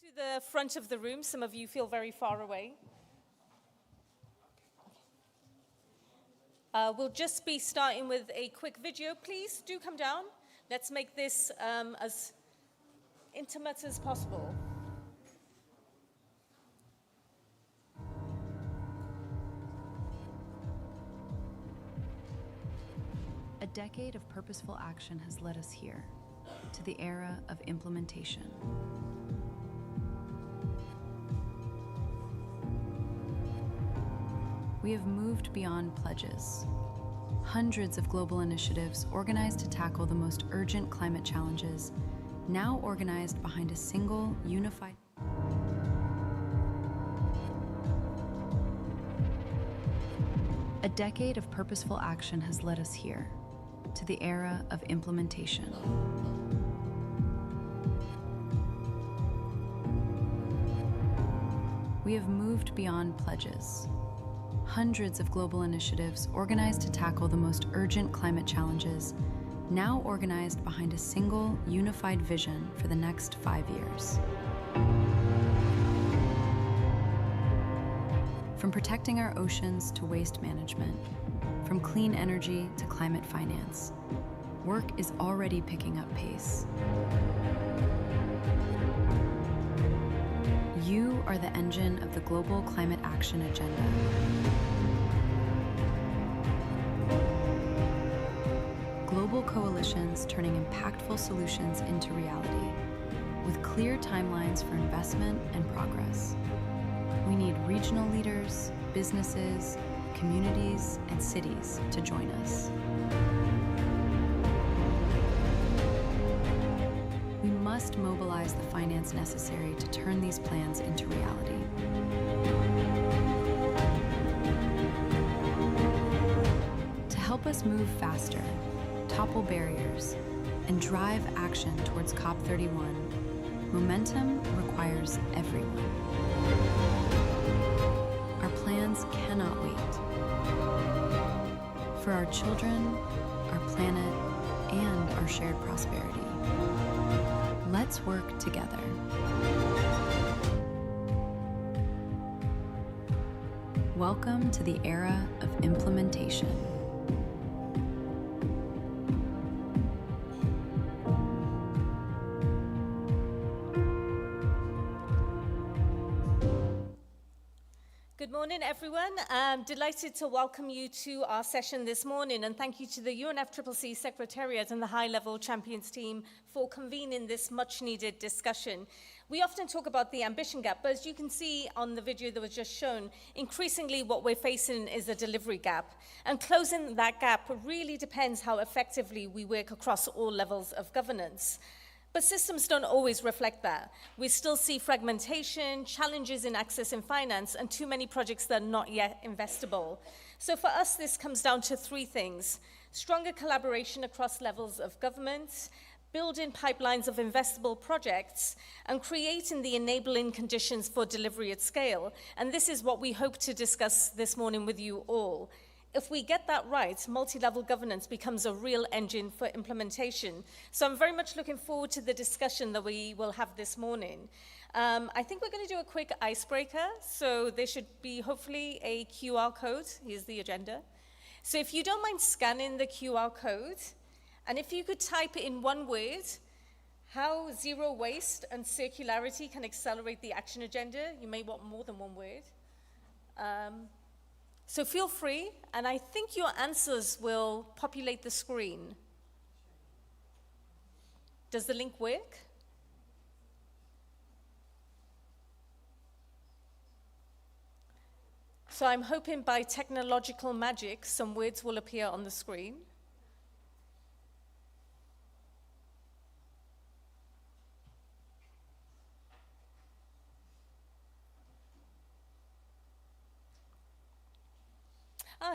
To the front of the room, some of you feel very far away. We'll just be starting with a quick video. Please do come down. Let's make this as intimate as possible. A decade of purposeful action has led us here, to the era of implementation. We have moved beyond pledges. Hundreds of global initiatives organized to tackle the most urgent climate challenges, now organized behind a single, unified. A decade of purposeful action has led us here, to the era of implementation. We have moved beyond pledges. Hundreds of global initiatives organized to tackle the most urgent climate challenges, now organized behind a single, unified vision for the next 5 years. From protecting our oceans to waste management, from clean energy to climate finance, work is already picking up pace. You are the engine of the global climate action agenda. Global coalitions turning impactful solutions into reality, with clear timelines for investment and progress. We need regional leaders, businesses, communities, and cities to join us. We must mobilize the finance necessary to turn these plans into reality. To help us move faster, topple barriers, and drive action towards COP31, momentum requires everyone. Our plans cannot wait. For our children, our planet, and our shared prosperity. Let's work together. Welcome to the era of implementation. Good morning, everyone. I'm delighted to welcome you to our session this morning, and thank you to the UNFCCC Secretariat and the High-Level Champions team for convening this much-needed discussion. We often talk about the ambition gap, but as you can see on the video that was just shown, increasingly what we're facing is a delivery gap. And closing that gap really depends how effectively we work across all levels of governance. But systems don't always reflect that. We still see fragmentation, challenges in accessing finance, and too many projects that are not yet investable. So for us, this comes down to three things: stronger collaboration across levels of government, building pipelines of investable projects, and creating the enabling conditions for delivery at scale. And this is what we hope to discuss this morning with you all. If we get that right, multi-level governance becomes a real engine for implementation. So I'm very much looking forward to the discussion that we will have this morning. I think we're going to do a quick icebreaker. So there should be hopefully a QR code. Here's the agenda. So if you don't mind scanning the QR code, and if you could type in one word, how zero waste and circularity can accelerate the action agenda. You may want more than one word. So feel free, and I think your answers will populate the screen. Does the link work? So I'm hoping by technological magic, some words will appear on the screen.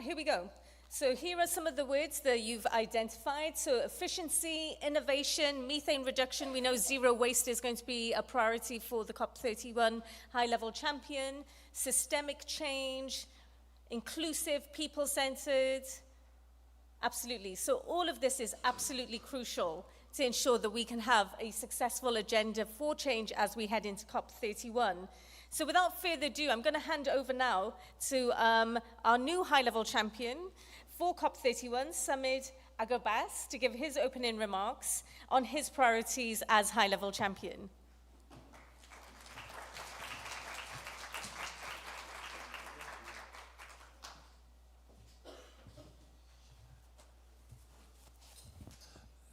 Here we go. So here are some of the words that you've identified. So efficiency, innovation, methane reduction. We know zero waste is going to be a priority for the COP31 high-level champion. Systemic change, inclusive, people-centered. Absolutely. So all of this is absolutely crucial to ensure that we can have a successful agenda for change as we head into COP31. So without further ado, I'm going to hand over now to our new high-level champion for COP31, Samit Agarbas, to give his opening remarks on his priorities as high-level champion.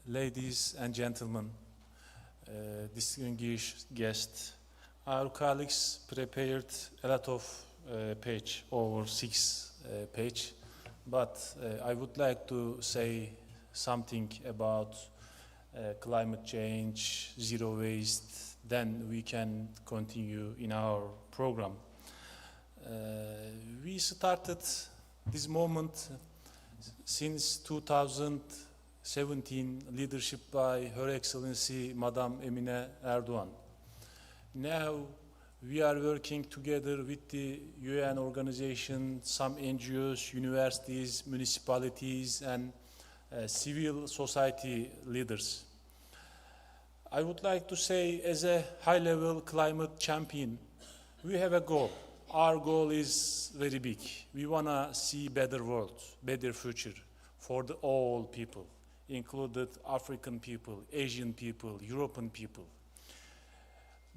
Ladies and gentlemen, distinguished guests, our colleagues prepared a lot of page, over 6 page, but I would like to say something about climate change, zero waste, then we can continue in our program. We started this moment since 2017, leadership by Her Excellency Madam Emine Erdoğan. Now we are working together with the UN organization, some NGOs, universities, municipalities, and civil society leaders. I would like to say, as a high-level climate champion, we have a goal. Our goal is very big. We want to see better world, better future for all people, included African people, Asian people, European people.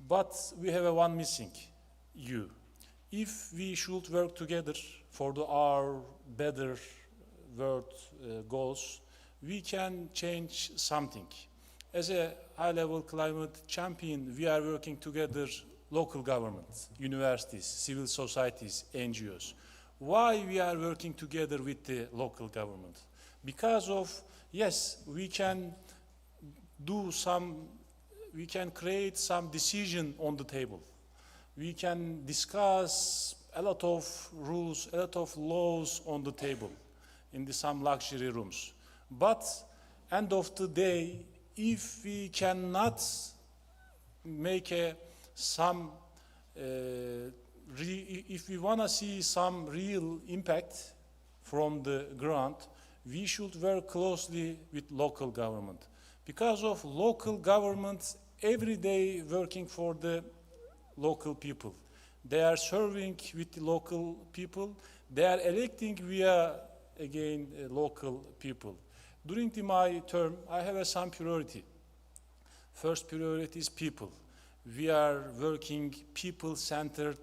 But we have one missing, you. If we should work together for our better world goals, we can change something. As a high-level climate champion, we are working together, local governments, universities, civil societies, NGOs. Why we are working together with the local government? Because of, yes, we can create some decision on the table. We can discuss a lot of rules, a lot of laws on the table in some luxury rooms. But end of the day, if we cannot make if we want to see some real impact from the ground, we should work closely with local government. Because of local governments every day working for the local people. They are serving with the local people. They are electing via, again, local people. During my term, I have some priority. First priority is people. We are working people-centered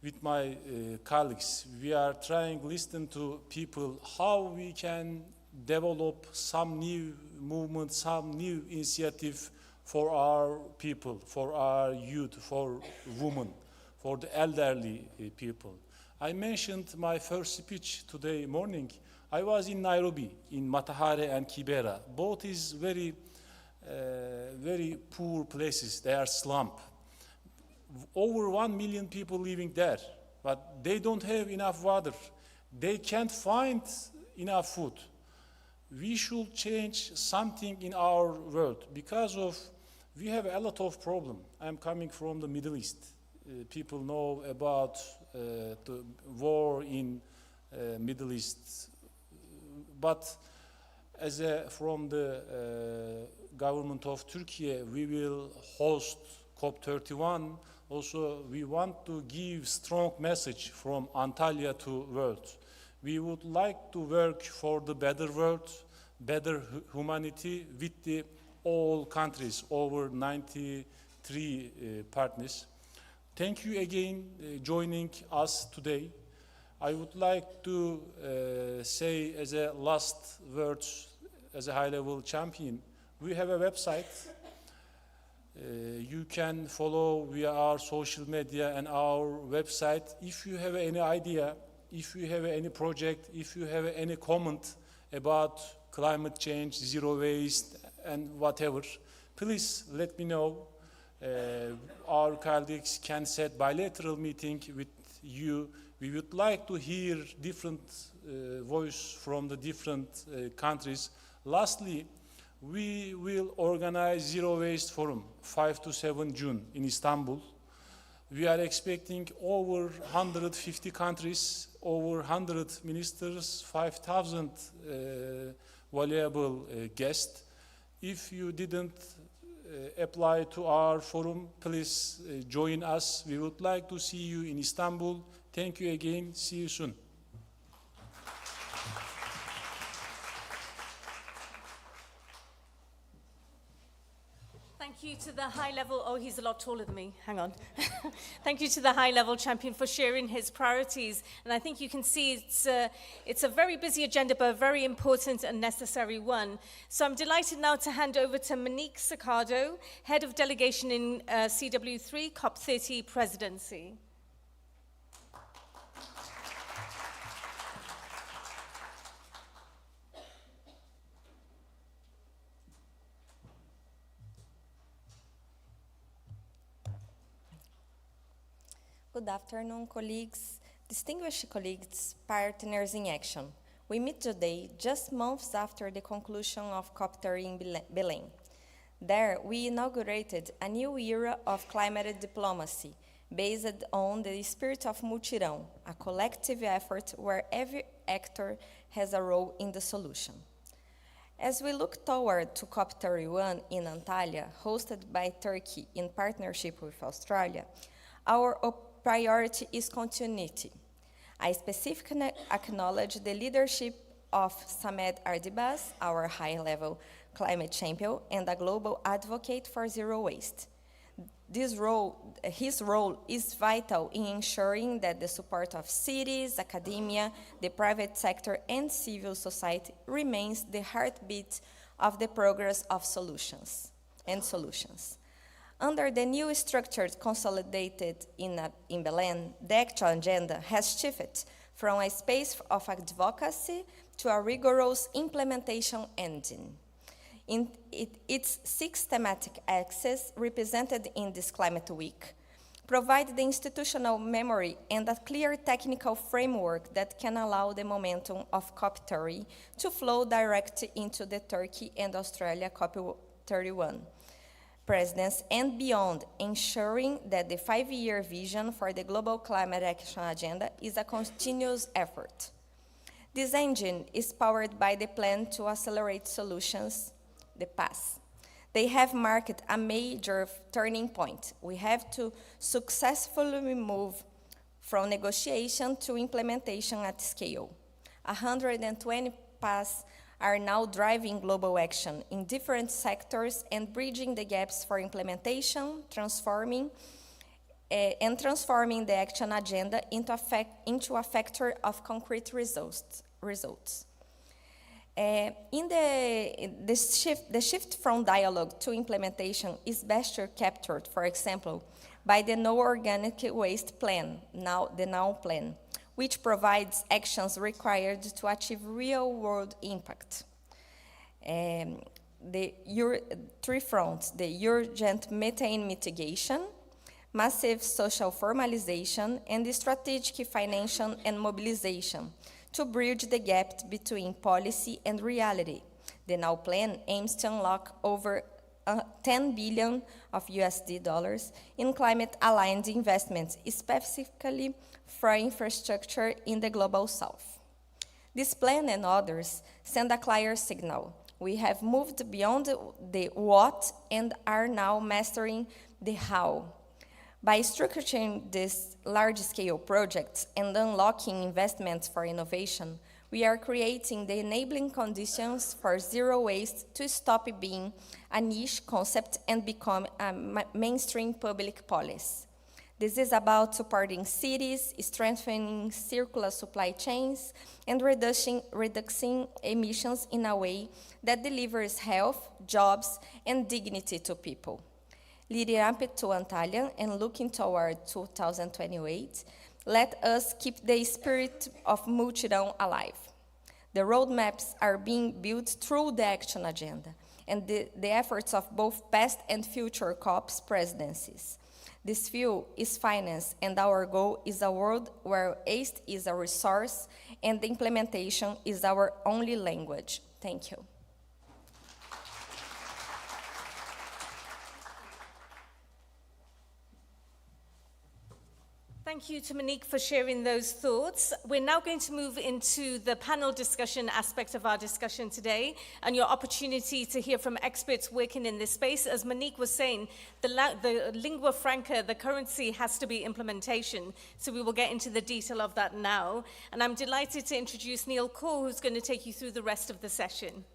with my colleagues. We are trying to listen to people, how we can develop some new movement, some new initiative for our people, for our youth, for women, for the elderly people. I mentioned my first speech today morning. I was in Nairobi, in Matahari and Kibera. Both is very poor places. They are slump. Over 1 million people living there, but they don't have enough water. They can't find enough food. We should change something in our world because of we have a lot of problem. I'm coming from the Middle East. People know about the war in Middle East, but from the government of Turkey, we will host COP31. Also, we want to give strong message from Antalya to world. We would like to work for the better world, better humanity with the all countries, over 93 partners. Thank you again joining us today. I would like to say as a last words, as a high-level champion, we have a website. You can follow via our social media and our website. If you have any idea, if you have any project, if you have any comment about climate change, zero waste, and whatever, please let me know. Our colleagues can set bilateral meeting with you. We would like to hear different voice from the different countries. Lastly, we will organize Zero Waste Forum 5 to 7 June in Istanbul. We are expecting over 150 countries, over 100 ministers, 5,000 valuable guest. If you didn't apply to our forum, please join us. We would like to see you in Istanbul. Thank you again. See you soon. Thank you to the high-level, oh, he's a lot taller than me, hang on. Thank you to the high-level champion for sharing his priorities. And I think you can see it's a very busy agenda, but a very important and necessary one. So I'm delighted now to hand over to Monique Saccardo, Head of Delegation in CW3, COP30 Presidency. Good afternoon, colleagues, distinguished colleagues, partners in action. We meet today just months after the conclusion of COP30 in Belém. There, we inaugurated a new era of climate diplomacy based on the spirit of Mutirão, a collective effort where every actor has a role in the solution. As we look toward to COP31 in Antalya, hosted by Turkey in partnership with Australia, our priority is continuity. I specifically acknowledge the leadership of Samed Ardibas, our high-level climate champion and a global advocate for zero waste. His role is vital in ensuring that the support of cities, academia, the private sector, and civil society remains the heartbeat of the progress of solutions. Under the new structure consolidated in Belém, the actual agenda has shifted from a space of advocacy to a rigorous implementation engine. In its 6 thematic axes represented in this Climate Week provide the institutional memory and a clear technical framework that can allow the momentum of COP30 to flow directly into the Turkey and Australia COP31 presidents and beyond, ensuring that the 5-year vision for the Global Climate Action Agenda is a continuous effort. This engine is powered by the Plan to Accelerate Solutions, the PASS. They have marked a major turning point. We have to successfully move from negotiation to implementation at scale. 120 PASS are now driving global action in different sectors and bridging the gaps for implementation, transforming the action agenda into a factor of concrete results. The shift from dialogue to implementation is best captured, for example, by the No Organic Waste Plan, the NOW plan, which provides actions required to achieve real-world impact. The 3 fronts, the urgent methane mitigation, massive social formalization, and the strategic financial and mobilization to bridge the gap between policy and reality. The NOW plan aims to unlock over $10 billion of USD dollars in climate-aligned investments, specifically for infrastructure in the Global South. This plan and others send a clear signal. We have moved beyond the what and are now mastering the how. By structuring these large-scale projects and unlocking investments for innovation, we are creating the enabling conditions for zero waste to stop being a niche concept and become a mainstream public policy. This is about supporting cities, strengthening circular supply chains, and reducing emissions in a way that delivers health, jobs, and dignity to people. Leading up to Antalya and looking toward 2028, let us keep the spirit of Mutirão alive. The roadmaps are being built through the action agenda and the efforts of both past and future COPs presidencies. This fuel is finance, and our goal is a world where waste is a resource and the implementation is our only language. Thank you. Thank you to Monique for sharing those thoughts. We're now going to move into the panel discussion aspect of our discussion today and your opportunity to hear from experts working in this space. As Monique was saying, the lingua franca, the currency has to be implementation. So we will get into the detail of that now. And I'm delighted to introduce Neil Kaur, who's going to take you through the rest of the session.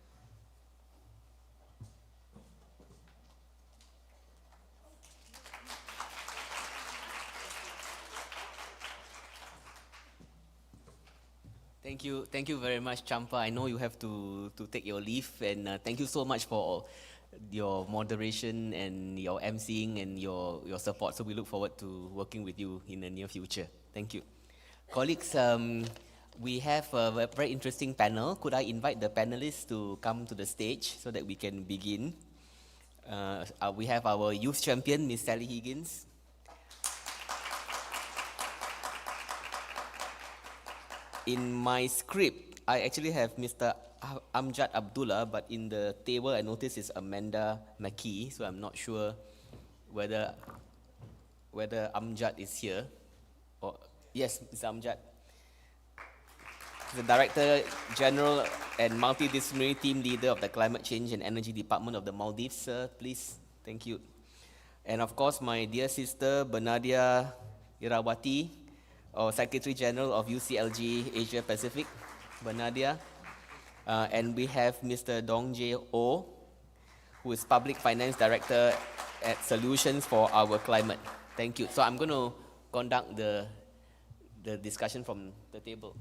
Thank you very much, Champa. I know you have to take your leave, and thank you so much for your moderation and your emceeing and your support. So we look forward to working with you in the near future. Thank you. Colleagues, we have a very interesting panel. Could I invite the panelists to come to the stage so that we can begin? We have our youth champion, Miss Sally Higgins. In my script, I actually have Mr. Amjad Abdullah, but in the table I notice it's Amanda McKee, so I'm not sure whether Amjad is here. Or yes, Mr. Amjad, the Director General and Multidisciplinary Team Leader of the Climate Change and Energy Department of the Maldives, sir, please. Thank you. And of course, my dear sister Bernadia Irawati, or Secretary General of UCLG Asia Pacific, Bernadia. And we have Mr. Dong Jae Oh, who is Public Finance Director at Solutions for Our Climate. Thank you. So I'm going to conduct the discussion from the table.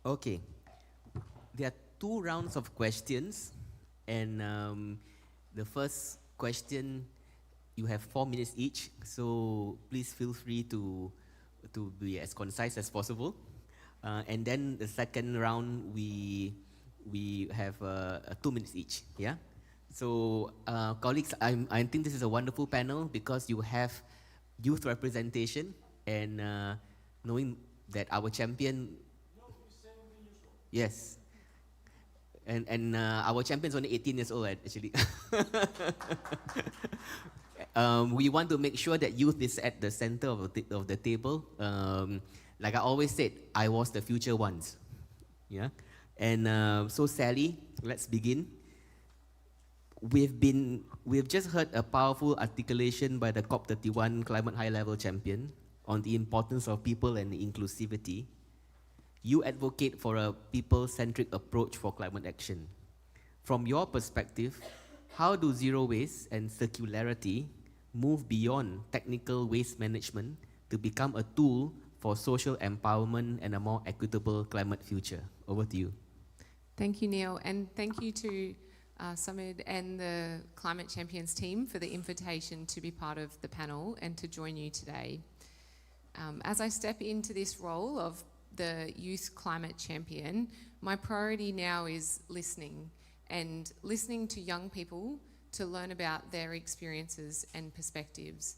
Okay, there are 2 rounds of questions, and the first question, you have 4 minutes each, so please feel free to be as concise as possible. And then the second round, we have 2 minutes each, yeah? So colleagues, I think this is a wonderful panel because you have youth representation, and knowing that our champion. Yes, and our champion is only 18 years old actually. We want to make sure that youth is at the center of the table. Like I always said, I was the future once. Yeah, and so Sally, let's begin. We've just heard a powerful articulation by the COP31 Climate High Level Champion on the importance of people and inclusivity. You advocate for a people-centric approach for climate action. From your perspective, how do zero waste and circularity move beyond technical waste management to become a tool for social empowerment and a more equitable climate future? Over to you. Thank you, Neil, and thank you to Samid and the Climate Champions team for the invitation to be part of the panel and to join you today. As I step into this role of the Youth Climate Champion, my priority now is listening to young people to learn about their experiences and perspectives.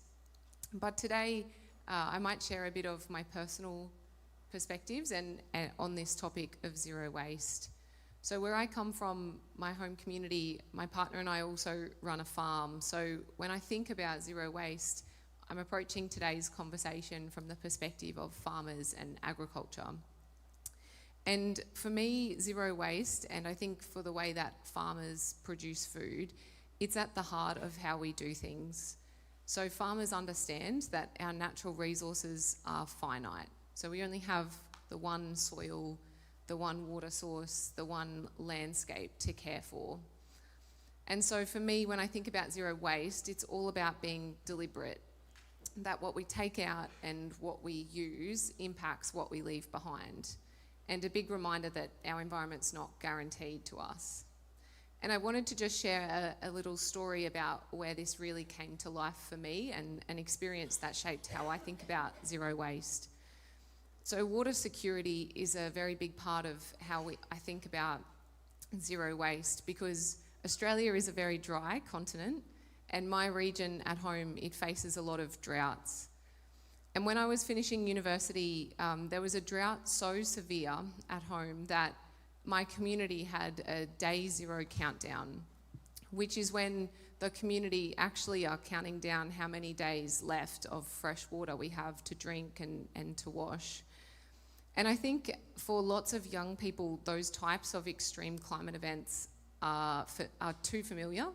But today, I might share a bit of my personal perspectives and on this topic of zero waste. So where I come from, my home community, my partner and I also run a farm. So when I think about zero waste, I'm approaching today's conversation from the perspective of farmers and agriculture. And for me, zero waste, and I think for the way that farmers produce food, it's at the heart of how we do things. So farmers understand that our natural resources are finite. So we only have the one soil, the one water source, the one landscape to care for. And so for me, when I think about zero waste, it's all about being deliberate, that what we take out and what we use impacts what we leave behind. And a big reminder that our environment's not guaranteed to us. And I wanted to just share a little story about where this really came to life for me and an experience that shaped how I think about zero waste. So water security is a very big part of how I think about zero waste, because Australia is a very dry continent, and my region at home, it faces a lot of droughts. And when I was finishing university, there was a drought so severe at home that my community had a day zero countdown, which is when the community actually are counting down how many days left of fresh water we have to drink and to wash. And I think for lots of young people, those types of extreme climate events are too familiar,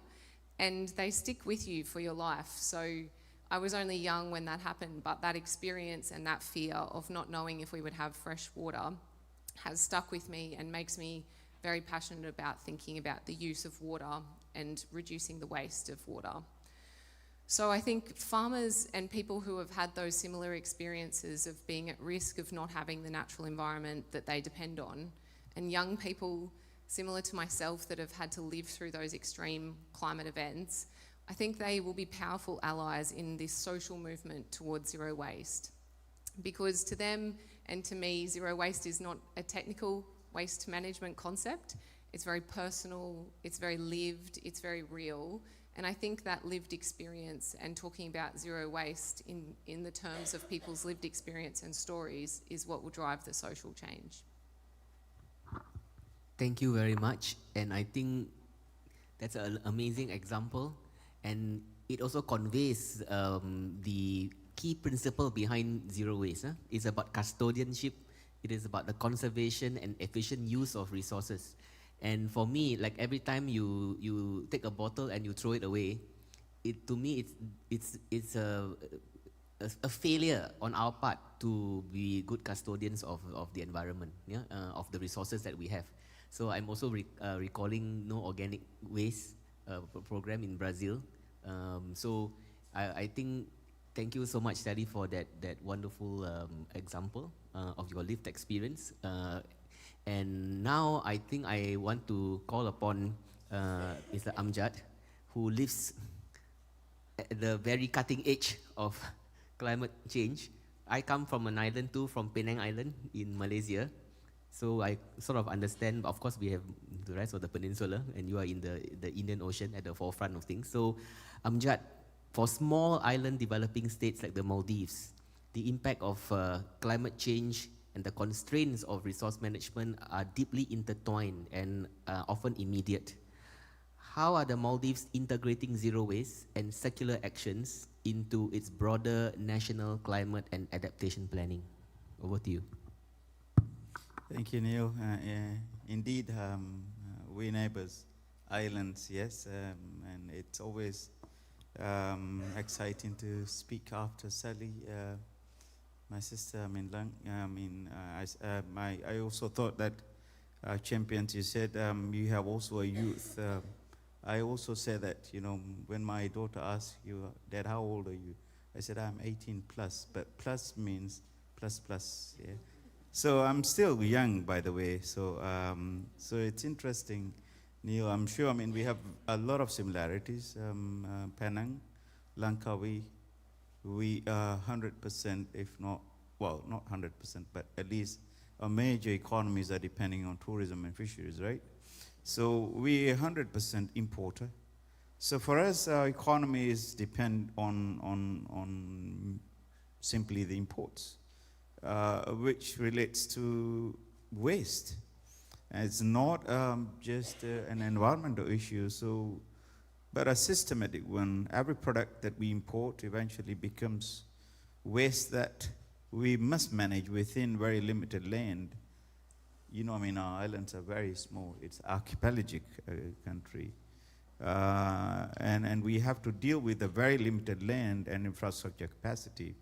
and they stick with you for your life. So I was only young when that happened, but that experience and that fear of not knowing if we would have fresh water has stuck with me and makes me very passionate about thinking about the use of water and reducing the waste of water. So I think farmers and people who have had those similar experiences of being at risk of not having the natural environment that they depend on, and young people similar to myself that have had to live through those extreme climate events, I think they will be powerful allies in this social movement towards zero waste. Because to them and to me, zero waste is not a technical waste management concept. It's very personal, it's very lived, it's very real. And I think that lived experience and talking about zero waste in the terms of people's lived experience and stories is what will drive the social change. Thank you very much. And I think that's an amazing example. And it also conveys the key principle behind zero waste. It's about custodianship. It is about the conservation and efficient use of resources. And for me, like every time you take a bottle and you throw it away, to me it's a failure on our part to be good custodians of the environment, of the resources that we have. So I'm also recalling No Organic Waste program in Brazil. So I think, thank you so much, Sally, for that wonderful example of your lived experience. And now I think I want to call upon Mr. Amjad, who lives at the very cutting edge of climate change. I come from an island too, from Penang Island in Malaysia. So I sort of understand, of course we have the rest of the peninsula, and you are in the Indian Ocean at the forefront of things. So Amjad, for small island developing states like the Maldives, the impact of climate change and the constraints of resource management are deeply intertwined and often immediate. How are the Maldives integrating zero waste and secular actions into its broader national climate and adaptation planning? Over to you. Thank you, Neil. Indeed, we're neighbors, islands, yes, and it's always exciting to speak after Sally, my sister. I also thought that champions. You said you have also a youth. I also said that, when my daughter asked you, Dad, how old are you? I said I'm 18 plus, but plus means plus. Yeah. So I'm still young, by the way. So it's interesting, Neil. I'm sure. We have a lot of similarities. Penang, Langkawi, we are 100%, if not, well, not 100%, but at least our major economies are depending on tourism and fisheries, right? So we are 100% importer. So for us, our economies depend on simply the imports. Which relates to waste. And it's not just an environmental issue, but a systematic one. Every product that we import eventually becomes waste that we must manage within very limited land. Our islands are very small. It's archipelagic country. And we have to deal with a very limited land and infrastructure capacity.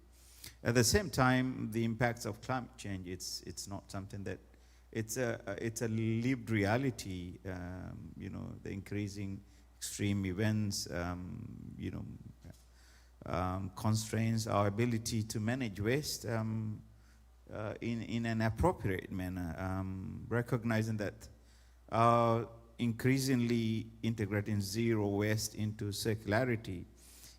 At the same time, the impacts of climate change, it's not something that, it's a lived reality, the increasing extreme events, constrains our ability to manage waste in an appropriate manner, recognizing that increasingly integrating zero waste into circularity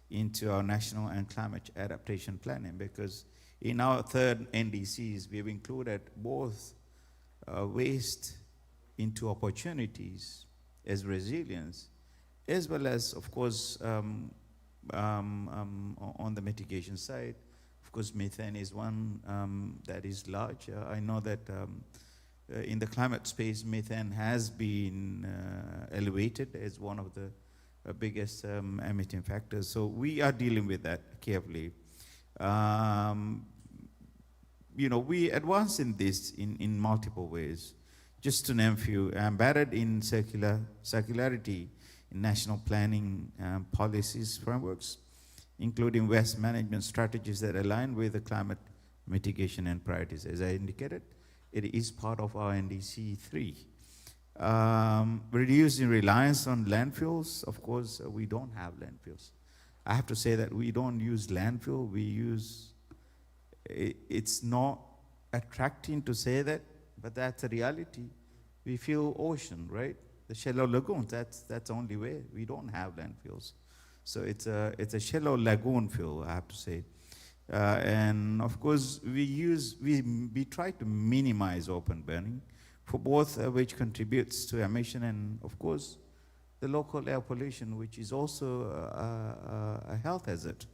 into our national and climate adaptation planning, because in our third NDCs, we've included both waste into opportunities as resilience, as well as, of course, on the mitigation side, of course, methane is one that is large. I know that in the climate space, methane has been elevated as one of the biggest emitting factors. So we are dealing with that carefully. We advance in this in multiple ways. Just to name a few, embedded in circularity in national planning policies frameworks, including waste management strategies that align with the climate mitigation and priorities. As I indicated, it is part of our NDC 3. Reducing reliance on landfills. Of course, we don't have landfills. I have to say that we don't use landfill. It's not attracting to say that, but that's a reality. We feel ocean, right? The shallow lagoons, that's the only way. We don't have landfills. So it's a shallow lagoon fill, I have to say. And of course, we try to minimize open burning for both which contributes to emission and of course, the local air pollution, which is also a health hazard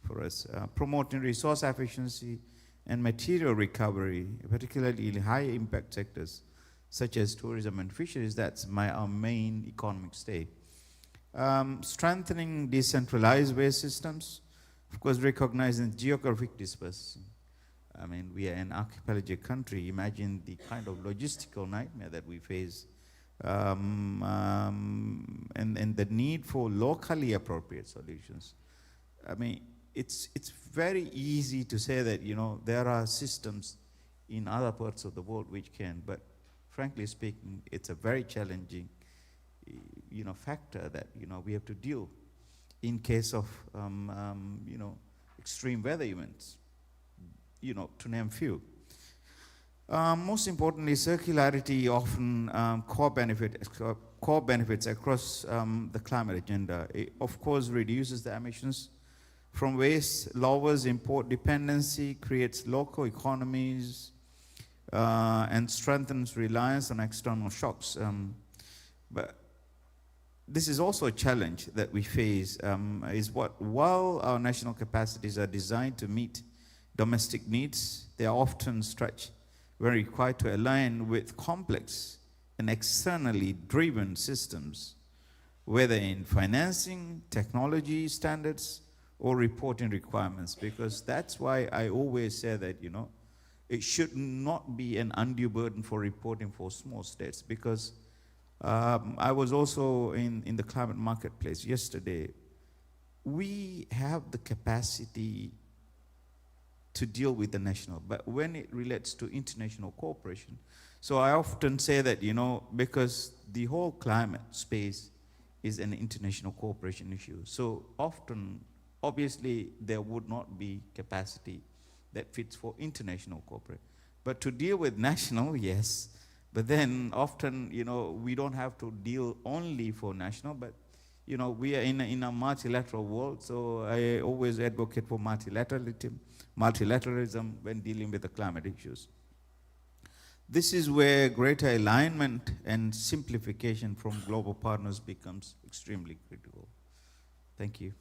for us. Promoting resource efficiency and material recovery, particularly in high impact sectors, such as tourism and fisheries, that's our main economic stay. Strengthening decentralized waste systems, of course, recognizing geographic dispersion. I mean, we are an archipelagic country. Imagine the kind of logistical nightmare that we face, and the need for locally appropriate solutions. I mean, it's very easy to say that, there are systems in other parts of the world which can, but frankly speaking, it's a very challenging, factor that, we have to deal in case of, extreme weather events, to name few. Most importantly, circularity often core benefits across the climate agenda. It, of course, reduces the emissions from waste, lowers import dependency, creates local economies, and strengthens reliance on external shocks. But this is also a challenge that we face, while our national capacities are designed to meet domestic needs, they are often stretched when required to align with complex and externally driven systems, whether in financing, technology standards, or reporting requirements, because that's why I always say that, it should not be an undue burden for reporting for small states, because I was also in the climate marketplace yesterday. We have the capacity to deal with the national, but when it relates to international cooperation, so I often say that, because the whole climate space is an international cooperation issue, so often, obviously, there would not be capacity that fits for international cooperation. But to deal with national, yes, but then often, we don't have to deal only for national, but, we are in a multilateral world, so I always advocate for multilateralism when dealing with the climate issues. This is where greater alignment and simplification from global partners becomes extremely critical. Thank you.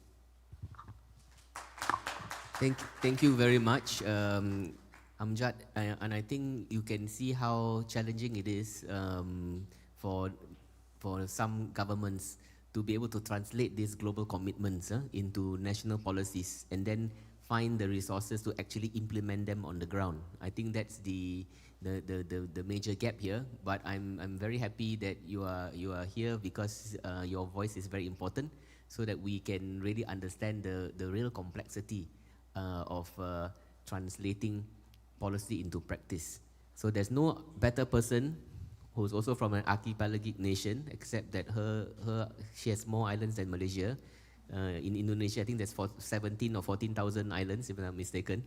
Thank you very much, Amjad. And I think you can see how challenging it is for some governments to be able to translate these global commitments into national policies and then find the resources to actually implement them on the ground. I think that's the major gap here. But I'm very happy that you are here because your voice is very important, so that we can really understand the real complexity of translating policy into practice. So there's no better person who's also from an archipelagic nation, except that she has more islands than Malaysia. In Indonesia, I think there's 17 or 14,000 islands, if I'm not mistaken.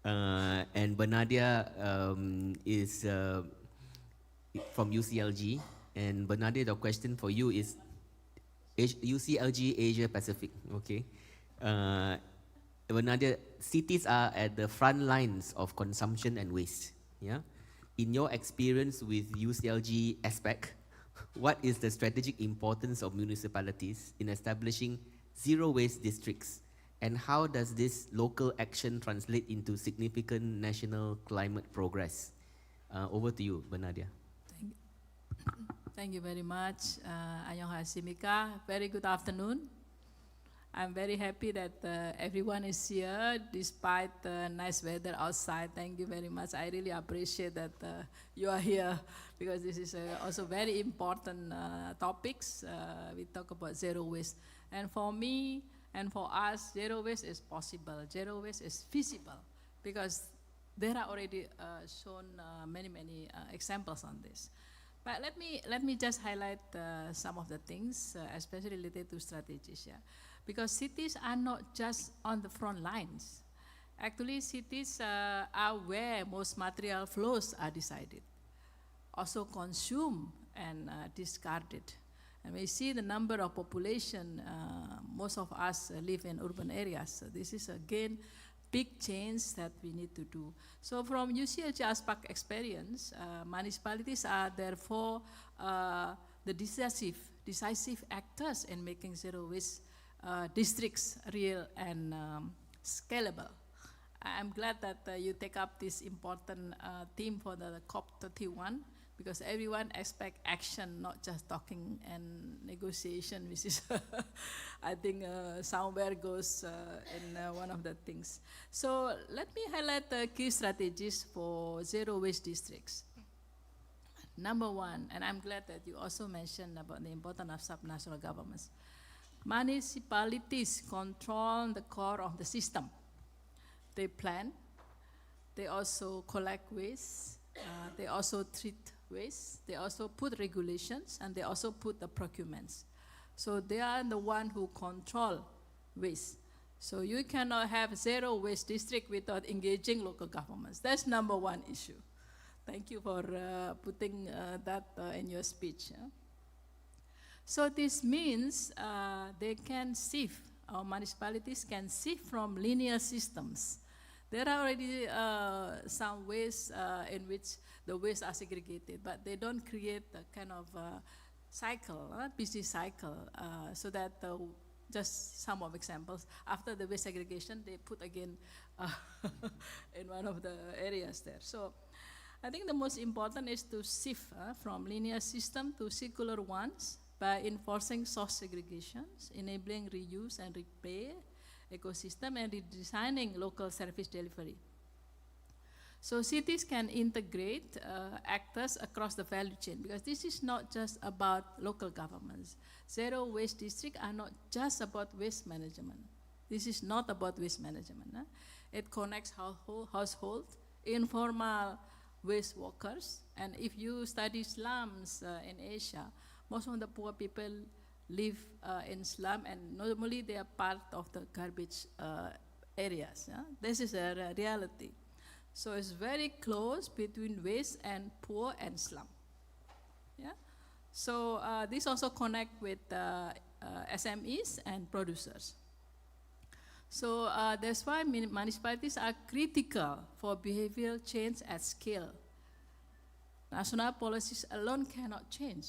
And Bernadia is from UCLG. And Bernadia, the question for you is UCLG Asia Pacific, okay? Bernadia, cities are at the front lines of consumption and waste, yeah? In your experience with UCLG aspect, what is the strategic importance of municipalities in establishing zero waste districts And how does this local action translate into significant national climate progress? Over to you, Bernadia. Thank you very much, Annyeonghaseyo Mika. Very good afternoon. I'm very happy that everyone is here despite the nice weather outside. Thank you very much. I really appreciate that you are here because this is also very important topics. We talk about zero waste. And for me and for us, zero waste is possible. Zero waste is feasible because there are already shown many examples on this. But let me just highlight some of the things, especially related to strategies. Yeah? Because cities are not just on the front lines. Actually, cities are where most material flows are decided, also consumed and discarded. And we see the number of population, most of us live in urban areas. So this is again big change that we need to do. So from UCLG ASPAC experience, municipalities are therefore the decisive actors in making zero waste districts real and scalable. I'm glad that you take up this important theme for the COP31 because everyone expects action, not just talking and negotiation, which is, I think, somewhere goes in one of the things. So let me highlight the key strategies for zero waste districts. Number one, and I'm glad that you also mentioned about the importance of subnational governments. Municipalities control the core of the system. They plan, they also collect waste, they also treat waste, they also put regulations, and they also put the procurements. So they are the one who control waste. So you cannot have zero waste district without engaging local governments. That's number one issue. Thank you for putting that in your speech. Yeah? So this means they can sift, our municipalities can sift from linear systems. There are already some ways in which the waste are segregated, but they don't create a kind of cycle, busy cycle, so that just some of examples. After the waste segregation, they put again in one of the areas there. So I think the most important is to shift from linear system to circular ones by enforcing source segregations, enabling reuse and repair ecosystem, and redesigning local service delivery. So cities can integrate actors across the value chain because this is not just about local governments. Zero waste districts are not just about waste management. This is not about waste management. It connects household, informal waste workers, and if you study slums in Asia, most of the poor people live in slum, and normally they are part of the garbage areas. Yeah? This is a reality. So it's very close between waste and poor and slum. Yeah? So this also connect with SMEs and producers. So that's why municipalities are critical for behavioral change at scale. National policies alone cannot change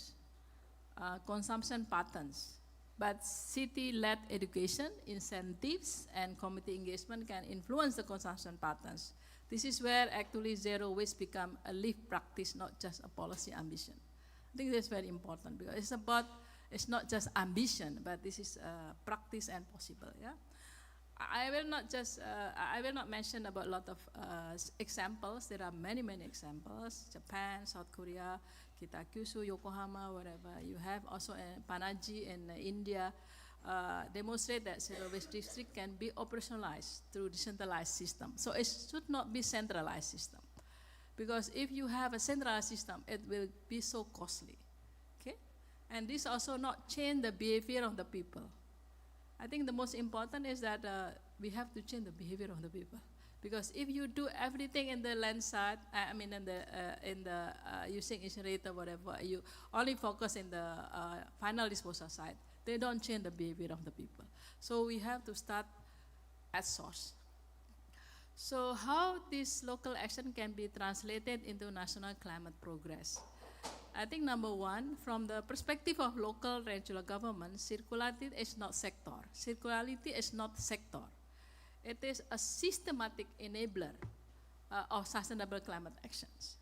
consumption patterns, but city-led education, incentives, and community engagement can influence the consumption patterns. This is where actually zero waste become a lived practice, not just a policy ambition. I think that's very important because it's not just ambition, but this is practice and possible. Yeah, I will not mention about a lot of examples. There are many examples: Japan, South Korea, Kitakyushu, Yokohama, wherever you have. Also Panaji in India demonstrate that zero waste district can be operationalized through decentralized system. So it should not be centralized system, because if you have a centralized system, it will be so costly. Okay, and this also not change the behavior of the people. I think the most important is that we have to change the behavior of the people. Because if you do everything in the land side, in the using incinerator, whatever, you only focus in the final disposal side, they don't change the behavior of the people. So we have to start at source. So how this local action can be translated into national climate progress? I think number one, from the perspective of local regional government, circularity is not sector. Circularity is not sector. It is a systematic enabler of sustainable climate actions.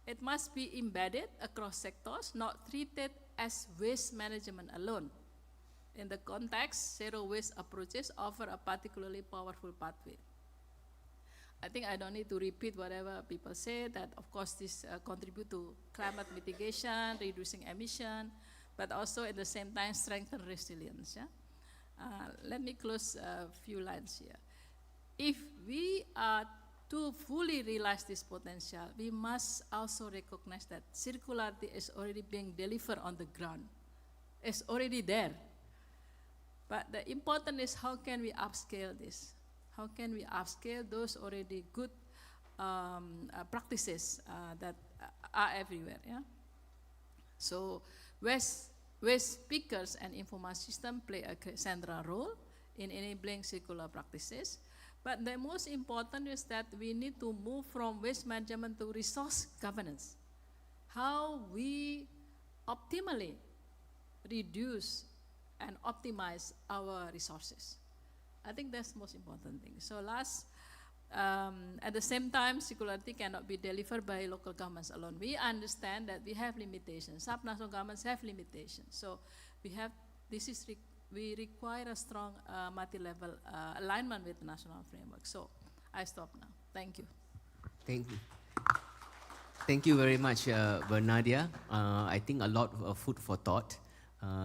It must be embedded across sectors, not treated as waste management alone. In the context, zero waste approaches offer a particularly powerful pathway. I think I don't need to repeat whatever people say, that of course this contribute to climate mitigation, reducing emission, but also at the same time strengthen resilience. Yeah? Let me close a few lines here. If we are to fully realize this potential, we must also recognize that circularity is already being delivered on the ground. It's already there. But the important is how can we upscale this? How can we upscale those already good practices that are everywhere? Yeah? So waste pickers and information system play a central role in enabling circular practices. But the most important is that we need to move from waste management to resource governance. How we optimally reduce and optimize our resources. I think that's the most important thing. So at the same time, circularity cannot be delivered by local governments alone. We understand that we have limitations. Subnational governments have limitations. So we require a strong multi-level alignment with the national framework. So I stop now. Thank you. Thank you. Thank you very much, Bernadia. I think a lot of food for thought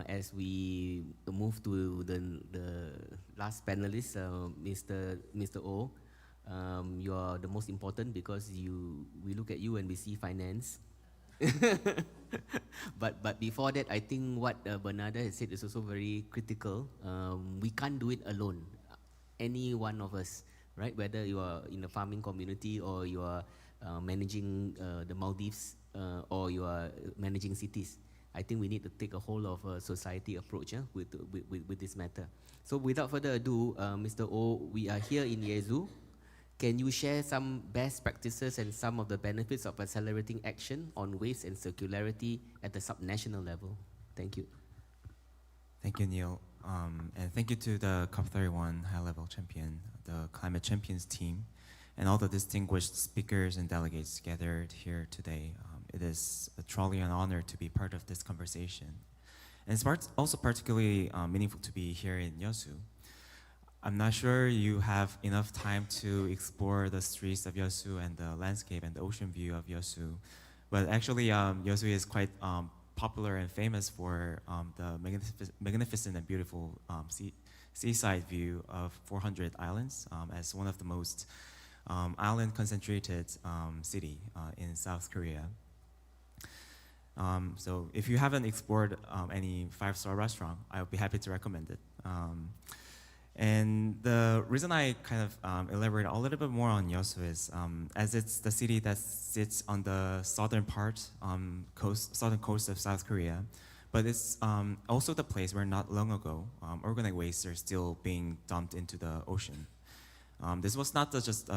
as we move to the last panelist, Mr. O. You are the most important because we look at you and we see finance. but before that, I think what Bernarda has said is also very critical. We can't do it alone. Any one of us, right? Whether you are in a farming community or you are managing the Maldives or you are managing cities. I think we need to take a whole of a society approach with this matter. So without further ado, Mr. O, we are here in Yezu. Can you share some best practices and some of the benefits of accelerating action on waste and circularity at the subnational level? Thank you. Thank you, Neil. And thank you to the COP31 high-level champion, the Climate Champions team, and all the distinguished speakers and delegates gathered here today. It is truly an honor to be part of this conversation. And it's also particularly meaningful to be here in Yeosu. I'm not sure you have enough time to explore the streets of Yeosu and the landscape and the ocean view of Yeosu. But actually, Yeosu is quite popular and famous for the magnificent and beautiful seaside view of 400 islands as one of the most island-concentrated city in South Korea. So if you haven't explored any five-star restaurant, I would be happy to recommend it. And the reason I kind of elaborate a little bit more on Yeosu is as it's the city that sits on the southern part, southern coast of South Korea, but it's also the place where not long ago organic wastes are still being dumped into the ocean. This was not just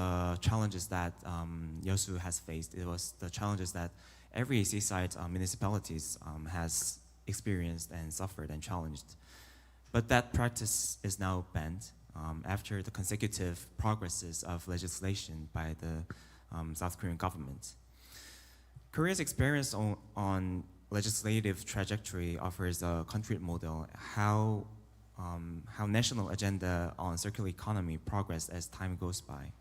challenges that Yeosu has faced, it was the challenges that every seaside municipalities has experienced and suffered and challenged. But that practice is now banned after the consecutive progresses of legislation by the South Korean government. Korea's experience on legislative trajectory offers a concrete model how national agenda on circular economy progressed as time goes by.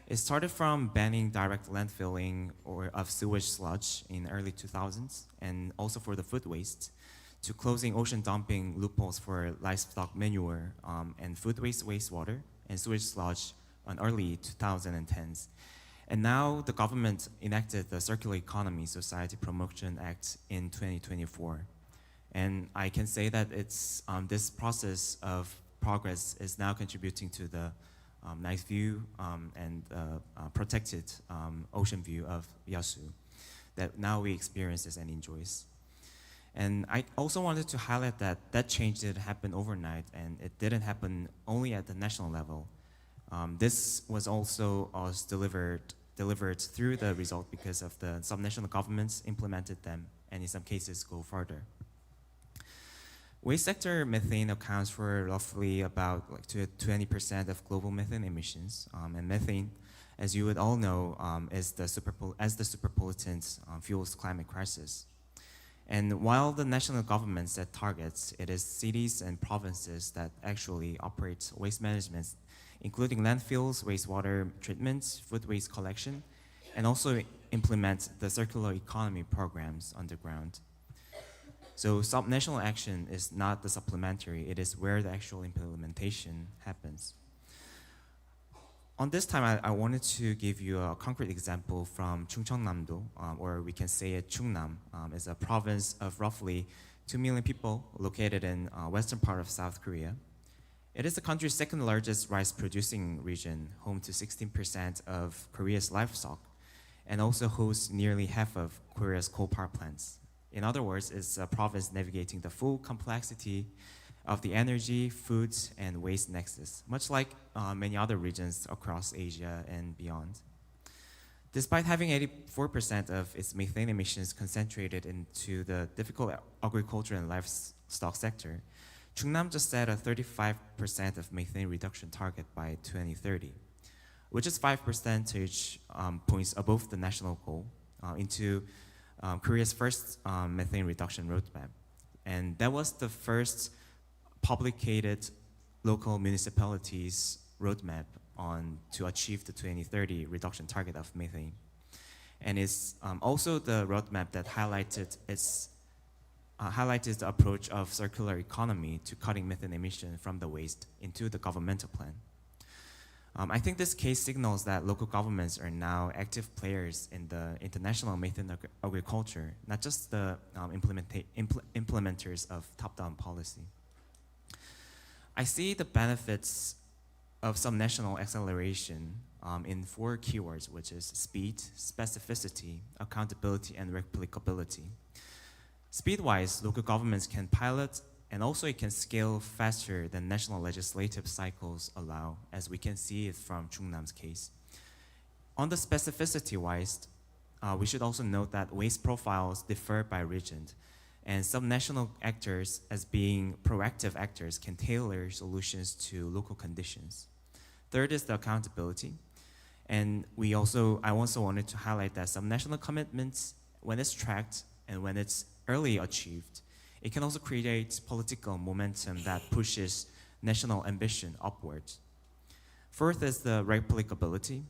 It started from banning direct landfilling of sewage sludge in early 2000s and also for the food waste, to closing ocean dumping loopholes for livestock manure and food waste, wastewater, and sewage sludge in early 2010s. And now the government enacted the Circular Economy Society Promotion Act in 2024. And I can say that it's this process of progress is now contributing to the nice view and protected ocean view of Yeosu that now we experience and enjoys. And I also wanted to highlight that that change didn't happen overnight, and it didn't happen only at the national level. This was also delivered through the result because of the subnational governments implemented them, and in some cases go further. Waste sector methane accounts for roughly about 20% of global methane emissions. And methane, as you would all know, is the superpollutant fuels climate crisis. And while the national government set targets, it is cities and provinces that actually operate waste management, including landfills, wastewater treatment, food waste collection, and also implement the circular economy programs on the ground. So subnational action is not the supplementary, it is where the actual implementation happens. On this time, I wanted to give you a concrete example from Chungcheongnam-do, or we can say it Chungnam, is a province of roughly 2 million people located in western part of South Korea. It is the country's second largest rice producing region, home to 16% of Korea's livestock, and also hosts nearly half of Korea's coal power plants. In other words, it's a province navigating the full complexity of the energy, food, and waste nexus, much like many other regions across Asia and beyond. Despite having 84% of its methane emissions concentrated into the difficult agriculture and livestock sector, Chungnam just set a 35% of methane reduction target by 2030, which is 5 percentage points above the national goal into Korea's first methane reduction roadmap. And that was the first publicated local municipalities roadmap to achieve the 2030 reduction target of methane. And it's also the roadmap that highlighted the approach of circular economy to cutting methane emission from the waste into the governmental plan. I think this case signals that local governments are now active players in the international methane agriculture, not just the implementers of top-down policy. I see the benefits of some national acceleration in 4 keywords, which is speed, specificity, accountability, and replicability. Speed-wise, local governments can pilot, and also it can scale faster than national legislative cycles allow, as we can see it from Chungnam's case. On the specificity-wise, we should also note that waste profiles differ by region, and some national actors, as being proactive actors, can tailor solutions to local conditions. Third is the accountability. And I also wanted to highlight that some national commitments, when it's tracked and when it's early achieved, it can also create political momentum that pushes national ambition upwards. Fourth is the replicability.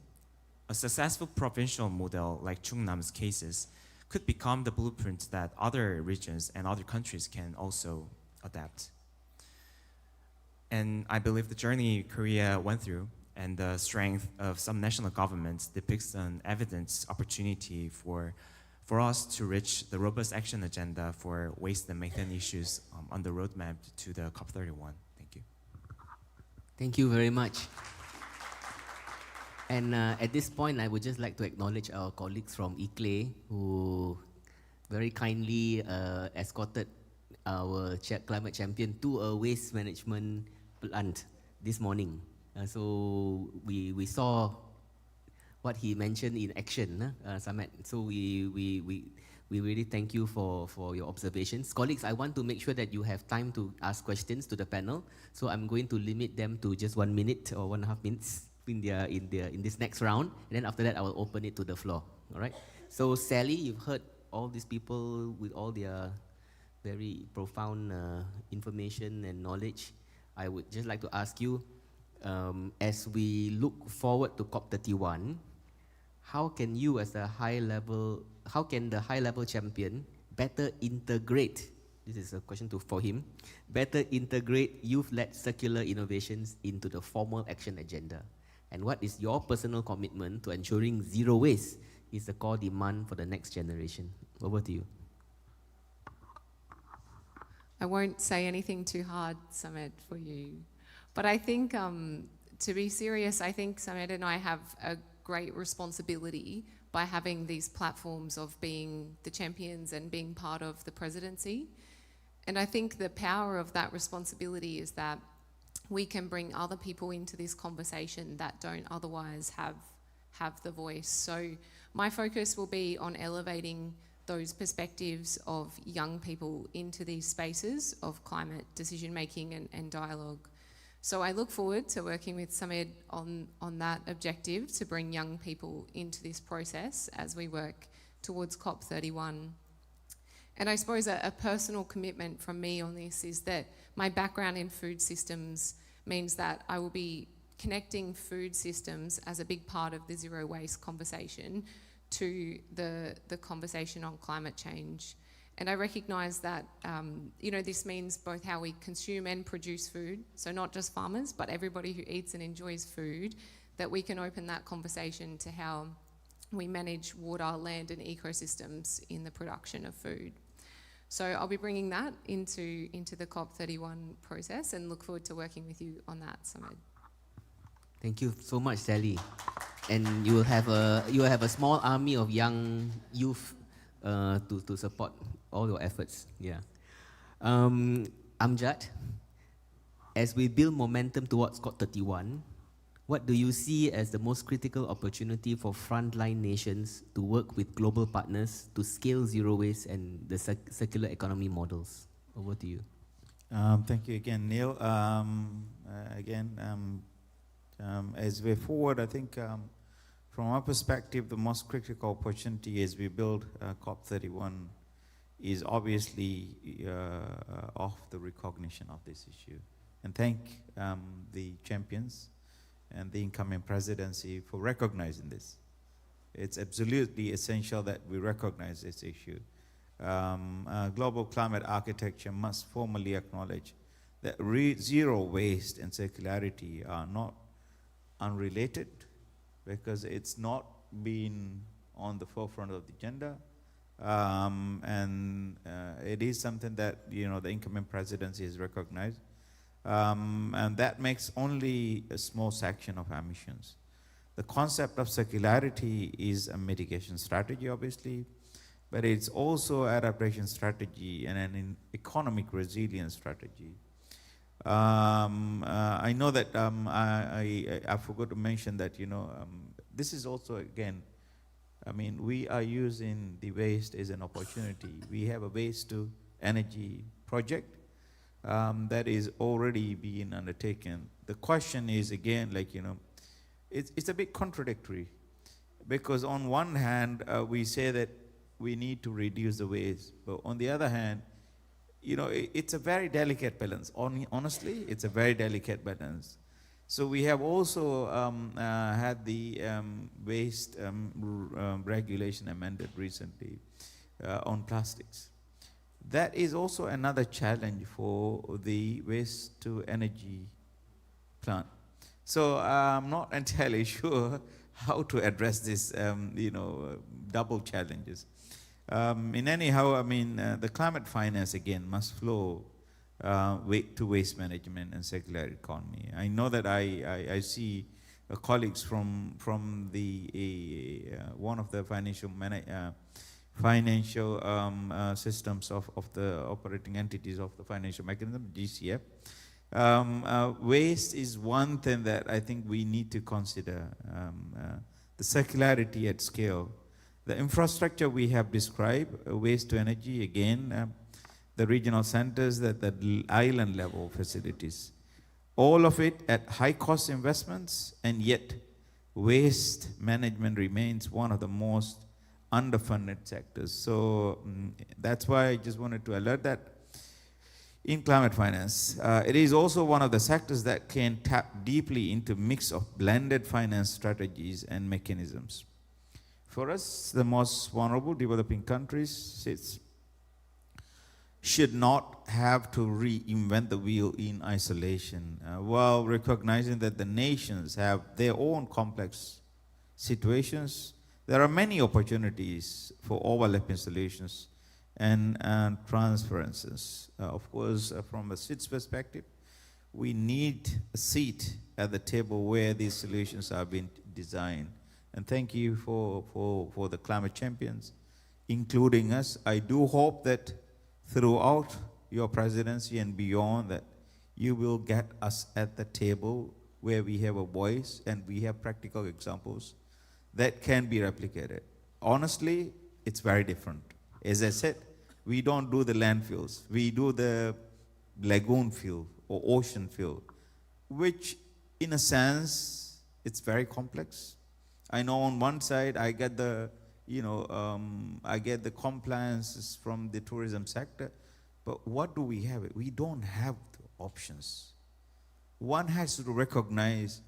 A successful provincial model like Chungnam's cases could become the blueprint that other regions and other countries can also adapt. And I believe the journey Korea went through and the strength of some national governments depicts an evident opportunity for us to reach the robust action agenda for waste and methane issues on the roadmap to the COP31. Thank you. Thank you very much. And at this point, I would just like to acknowledge our colleagues from ICLEI who very kindly escorted our climate champion to a waste management plant this morning. So we saw what he mentioned in action, Samet. So we really thank you for your observations. Colleagues, I want to make sure that you have time to ask questions to the panel. So I'm going to limit them to just 1 minute or 1.5 minutes in this next round. And then after that, I will open it to the floor. All right? So Sally, you've heard all these people with all their very profound information and knowledge. I would just like to ask you, as we look forward to COP31, how can you as the how can the high-level champion better integrate, this is a question for him, better integrate youth-led circular innovations into the formal action agenda? And what is your personal commitment to ensuring zero waste is the core demand for the next generation? Over to you. I won't say anything too hard, Samet, for you. But I think, to be serious, I think Samet and I have a great responsibility by having these platforms of being the champions and being part of the presidency. And I think the power of that responsibility is that we can bring other people into this conversation that don't otherwise have the voice. So my focus will be on elevating those perspectives of young people into these spaces of climate decision making and dialogue. So I look forward to working with Samir on that objective to bring young people into this process as we work towards COP31. And I suppose a personal commitment from me on this is that my background in food systems means that I will be connecting food systems as a big part of the zero waste conversation to the conversation on climate change. And I recognise that, this means both how we consume and produce food, so not just farmers, but everybody who eats and enjoys food, that we can open that conversation to how we manage water, land and ecosystems in the production of food. So I'll be bringing that into the COP31 process and look forward to working with you on that, Samir. Thank you so much, Sally. And you will have a small army of young youth to support all your efforts. Yeah. Amjad, as we build momentum towards COP31, what do you see as the most critical opportunity for frontline nations to work with global partners to scale zero waste and the circular economy models? Over to you. Thank you again, Neil. As we forward, I think from our perspective, the most critical opportunity as we build COP31 is obviously of the recognition of this issue. And thank the champions and the incoming presidency for recognizing this. It's absolutely essential that we recognize this issue. Global climate architecture must formally acknowledge that zero waste and circularity are not unrelated, because it's not been on the forefront of the agenda. It is something that the incoming presidency has recognized. And that makes only a small section of our missions. The concept of circularity is a mitigation strategy, obviously, but it's also adaptation strategy and an economic resilience strategy. I know that I forgot to mention that, this is also, again, we are using the waste as an opportunity. We have a waste to energy project that is already being undertaken. The question is, again, it's a bit contradictory, because on one hand, we say that we need to reduce the waste, but on the other hand, it's a very delicate balance. Honestly, it's a very delicate balance. So we have also had the waste regulation amended recently on plastics. That is also another challenge for the waste to energy plant. So I'm not entirely sure how to address this, double challenges. The climate finance, again, must flow to waste management and circular economy. I know that I see colleagues from the one of the financial systems of the operating entities of the financial mechanism, GCF. Waste is one thing that I think we need to consider, the circularity at scale. The infrastructure we have described, waste to energy, again, the regional centers, the island level facilities, all of it at high cost investments, and yet waste management remains one of the most underfunded sectors. So that's why I just wanted to alert that in climate finance, it is also one of the sectors that can tap deeply into mix of blended finance strategies and mechanisms. For us, the most vulnerable developing countries should not have to reinvent the wheel in isolation, while recognizing that the nations have their own complex situations. There are many opportunities for overlapping solutions and transferences. Of course, from a SIDS perspective, we need a seat at the table where these solutions are being designed. And thank you for the climate champions, including us. I do hope that throughout your presidency and beyond, that you will get us at the table where we have a voice and we have practical examples that can be replicated. Honestly, it's very different. As I said, we don't do the landfills. We do the lagoon fill or ocean fill, which in a sense, it's very complex. I know on one side I get the, I get the compliances from the tourism sector, but what do we have? We don't have the options. One has to recognize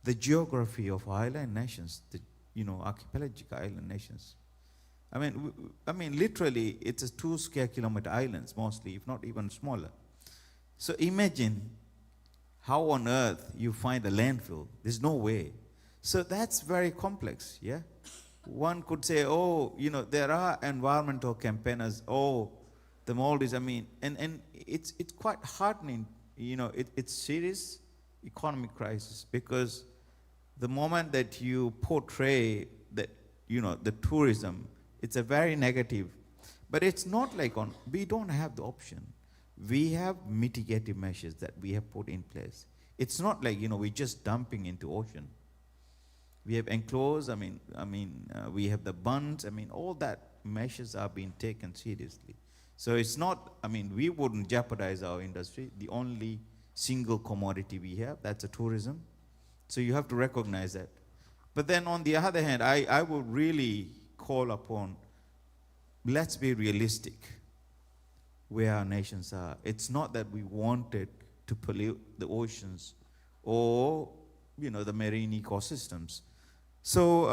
the geography of island nations, the archipelagic island nations. I mean, literally, it's a 2 square kilometer islands mostly, if not even smaller. So imagine how on earth you find a landfill. There's no way. So that's very complex, yeah? One could say, there are environmental campaigners, the Maldives, and it's quite heartening, it's serious economic crisis, because the moment that you portray that, the tourism, it's a very negative, but it's not like we don't have the option. We have mitigative measures that we have put in place. It's not like, we're just dumping into ocean. We have enclosed, we have the bunds, all that measures are being taken seriously. So it's not, we wouldn't jeopardize our industry. The only single commodity we have, that's a tourism. So you have to recognize that. But then on the other hand, I would really call upon, let's be realistic where our nations are. It's not that we wanted to pollute the oceans or, the marine ecosystems. So,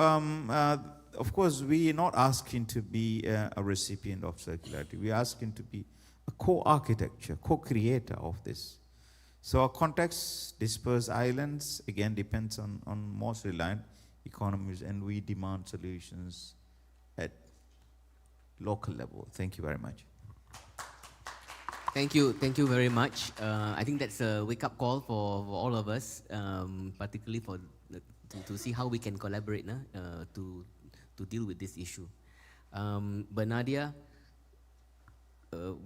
of course, we are not asking to be a recipient of circularity. We are asking to be a co-architecture, co-creator of this. So our context, dispersed islands, again, depends on most reliant economies, and we demand solutions at local level. Thank you very much. Thank you very much. I think that's a wake-up call for all of us, particularly to see how we can collaborate to deal with this issue. Bernadia,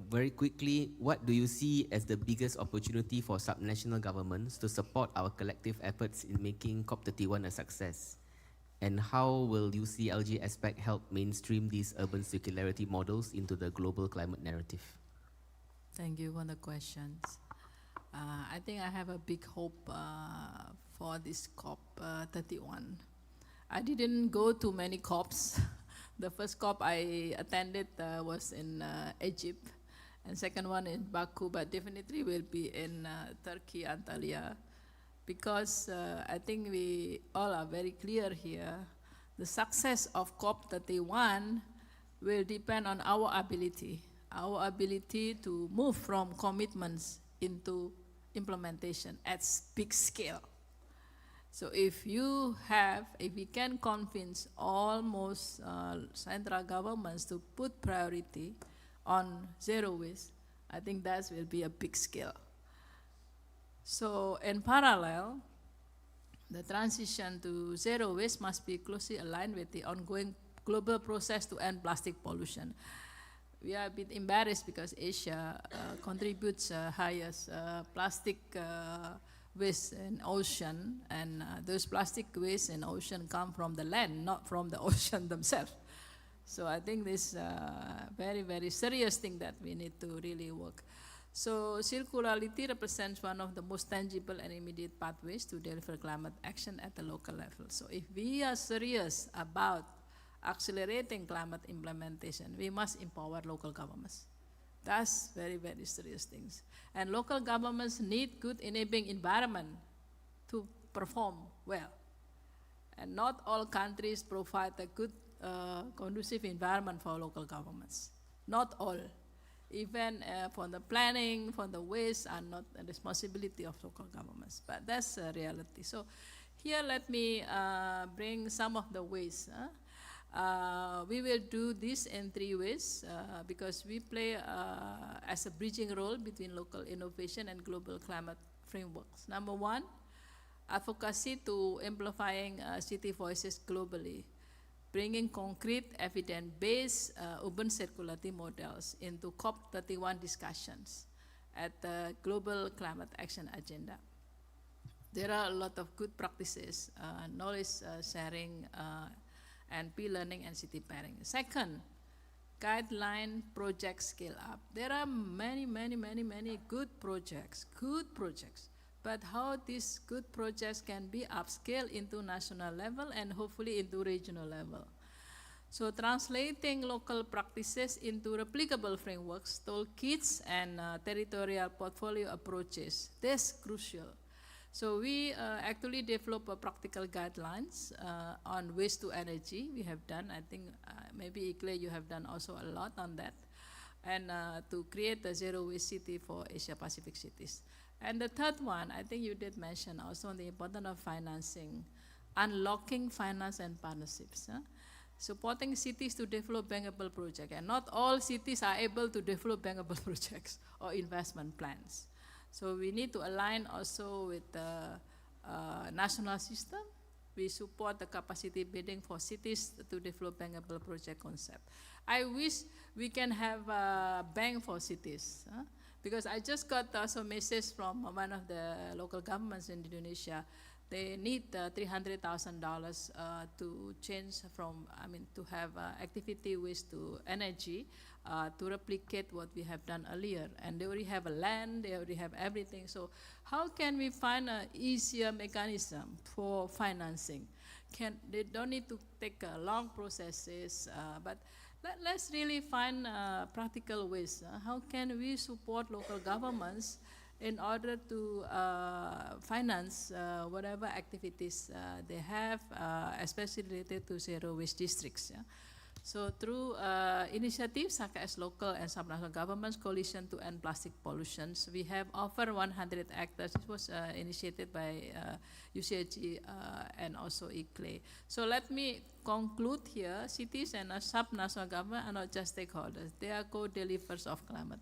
very quickly, what do you see as the biggest opportunity for subnational governments to support our collective efforts in making COP31 a success? And how will UCLG aspect help mainstream these urban circularity models into the global climate narrative? Thank you for the questions. I think I have a big hope for this COP31. I didn't go to many COPs. The first COP I attended was in Egypt, and second one in Baku, but definitely will be in Turkey, Antalya, because I think we all are very clear here. The success of COP31 will depend on our ability to move from commitments into implementation at big scale. So if we can convince almost central governments to put priority on zero waste, I think that will be a big scale. So in parallel, the transition to zero waste must be closely aligned with the ongoing global process to end plastic pollution. We are a bit embarrassed because Asia contributes highest plastic waste in ocean, and those plastic waste in ocean come from the land, not from the ocean themselves. So I think this very, very serious thing that we need to really work. So circularity represents one of the most tangible and immediate pathways to deliver climate action at the local level. So if we are serious about accelerating climate implementation, we must empower local governments. That's very, very serious things. And local governments need good enabling environment to perform well. And not all countries provide a good, conducive environment for local governments. Not all. Even for the planning, for the waste, are not a responsibility of local governments. But that's a reality. So here let me bring some of the ways. We will do this in 3 ways because we play as a bridging role between local innovation and global climate frameworks. Number 1, advocacy to amplifying city voices globally, bringing concrete evidence-based urban circularity models into COP31 discussions at the Global Climate Action Agenda. There are a lot of good practices, knowledge sharing, and peer learning and city pairing. Second, guideline project scale up. There are many good projects. But how these good projects can be upscaled into national level and hopefully into regional level. So translating local practices into replicable frameworks, toolkits, and territorial portfolio approaches, that's crucial. So we actually develop practical guidelines on waste to energy. We have done, I think, maybe Ikle, you have done also a lot on that. And to create a zero waste city for Asia Pacific cities. And the third one, I think you did mention also the importance of financing, unlocking finance and partnerships. Supporting cities to develop bankable projects. And not all cities are able to develop bankable projects or investment plans. So we need to align also with the national system. We support the capacity building for cities to develop bankable project concept. I wish we can have a bank for cities. Because I just got also message from one of the local governments in Indonesia. They need $300,000 to change from, to have activity waste to energy to replicate what we have done earlier. And they already have a land, they already have everything. So how can we find an easier mechanism for financing? They don't need to take long processes, but let's really find practical ways. How can we support local governments in order to finance whatever activities they have, especially related to zero waste districts. Yeah? So through initiatives such as local and subnational governments, coalition to end plastic pollution, we have over 100 actors. This was initiated by UCAG and also ICLE. So let me conclude here, cities and subnational government are not just stakeholders, they are co-delivers of climate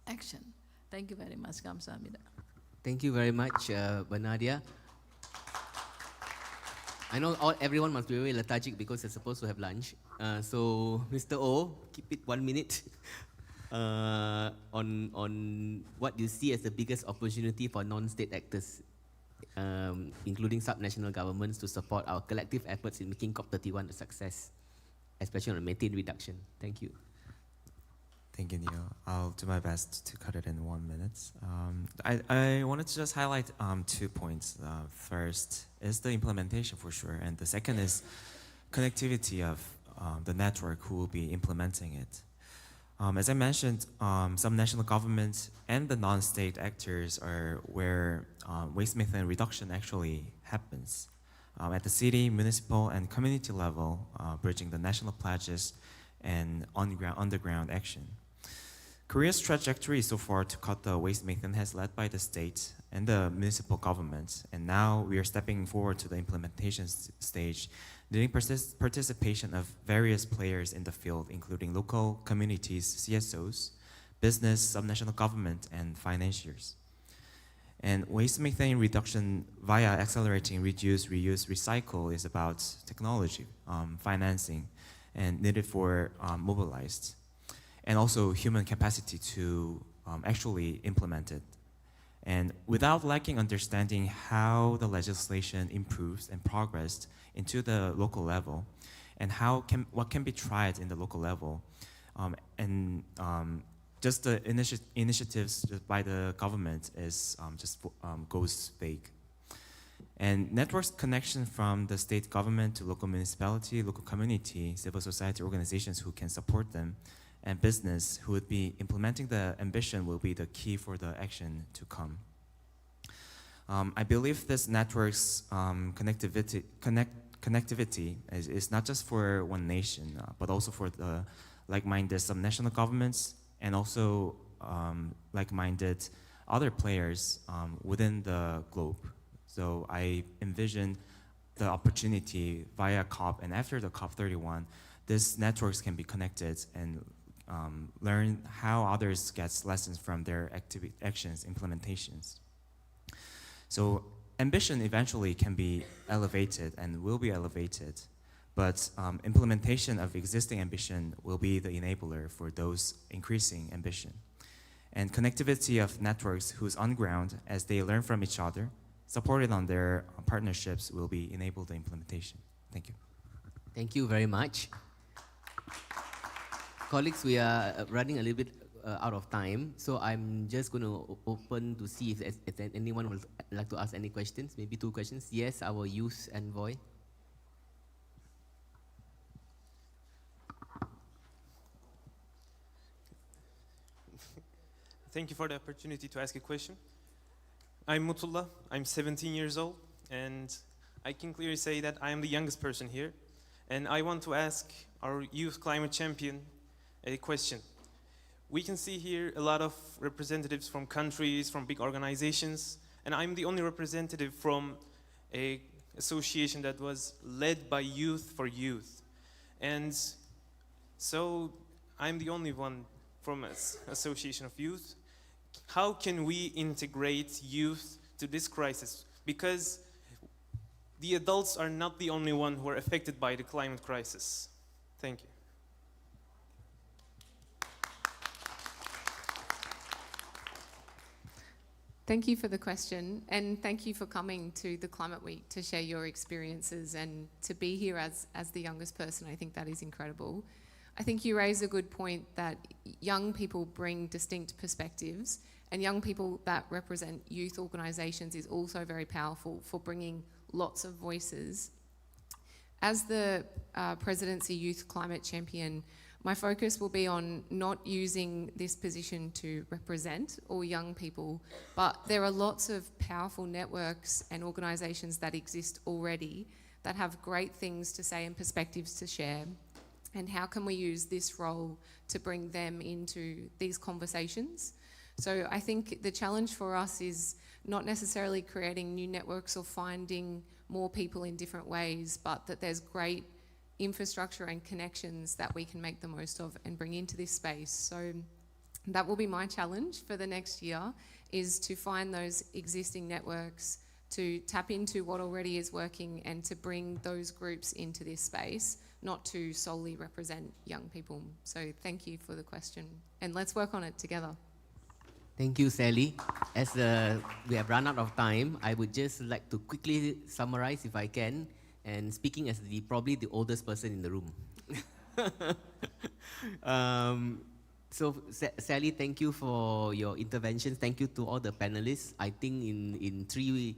action. Thank you very much, Kamsahamnida. Thank you very much, Banadia. I know everyone must be very lethargic because they're supposed to have lunch. So, Mr. O, keep it 1 minute on what you see as the biggest opportunity for non-state actors, including subnational governments, to support our collective efforts in making COP31 a success, especially on methane reduction. Thank you. Thank you, Neo. I'll do my best to cut it in 1 minute. I wanted to just highlight 2 points. First is the implementation for sure, and the second is connectivity of the network who will be implementing it. As I mentioned, some national governments and the non-state actors are where waste methane reduction actually happens. At the city, municipal, and community level, bridging the national pledges and underground action. Korea's trajectory so far to cut the waste methane has led by the state and the municipal government, and now we are stepping forward to the implementation stage, needing participation of various players in the field, including local communities, CSOs, business, subnational government, and financiers. And waste methane reduction via accelerating reduce, reuse, recycle is about technology, financing, and needed for mobilized, and also human capacity to actually implement it. And without lacking understanding how the legislation improves and progressed into the local level, and what can be tried in the local level, just the initiatives by the government is goes vague. And networks connection from the state government to local municipality, local community, civil society organizations who can support them, and business who would be implementing the ambition will be the key for the action to come. I believe this network's connectivity is not just for one nation, but also for the like-minded subnational governments and also like-minded other players within the globe. So I envision the opportunity via COP, and after the COP31, these networks can be connected and learn how others get lessons from their actions, implementations. So ambition eventually can be elevated and will be elevated, but implementation of existing ambition will be the enabler for those increasing ambition. And connectivity of networks who's on ground as they learn from each other, supported on their partnerships, will be enable the implementation. Thank you. Thank you very much. Colleagues, we are running a little bit out of time, so I'm just going to open to see if anyone would like to ask any questions, maybe 2 questions. Yes, our youth envoy. Thank you for the opportunity to ask a question. I'm Mutullah, I'm 17 years old, and I can clearly say that I am the youngest person here. And I want to ask our youth climate champion a question. We can see here a lot of representatives from countries, from big organizations, and I'm the only representative from a association that was led by Youth for Youth. And so I'm the only one from an association of youth. How can we integrate youth to this crisis? Because the adults are not the only one who are affected by the climate crisis. Thank you. Thank you for the question, and thank you for coming to the Climate Week to share your experiences and to be here as the youngest person. I think that is incredible. I think you raise a good point that young people bring distinct perspectives, and young people that represent youth organisations is also very powerful for bringing lots of voices. As the Presidency Youth Climate Champion, my focus will be on not using this position to represent all young people, but there are lots of powerful networks and organisations that exist already that have great things to say and perspectives to share. And how can we use this role to bring them into these conversations? So I think the challenge for us is not necessarily creating new networks or finding more people in different ways, but that there's great infrastructure and connections that we can make the most of and bring into this space. So that will be my challenge for the next year, is to find those existing networks, to tap into what already is working and to bring those groups into this space, not to solely represent young people. So thank you for the question, and let's work on it together. Thank you, Sally. As we have run out of time, I would just like to quickly summarize if I can, and speaking as probably the oldest person in the room. So Sally, thank you for your interventions. Thank you to all the panelists. I think in 3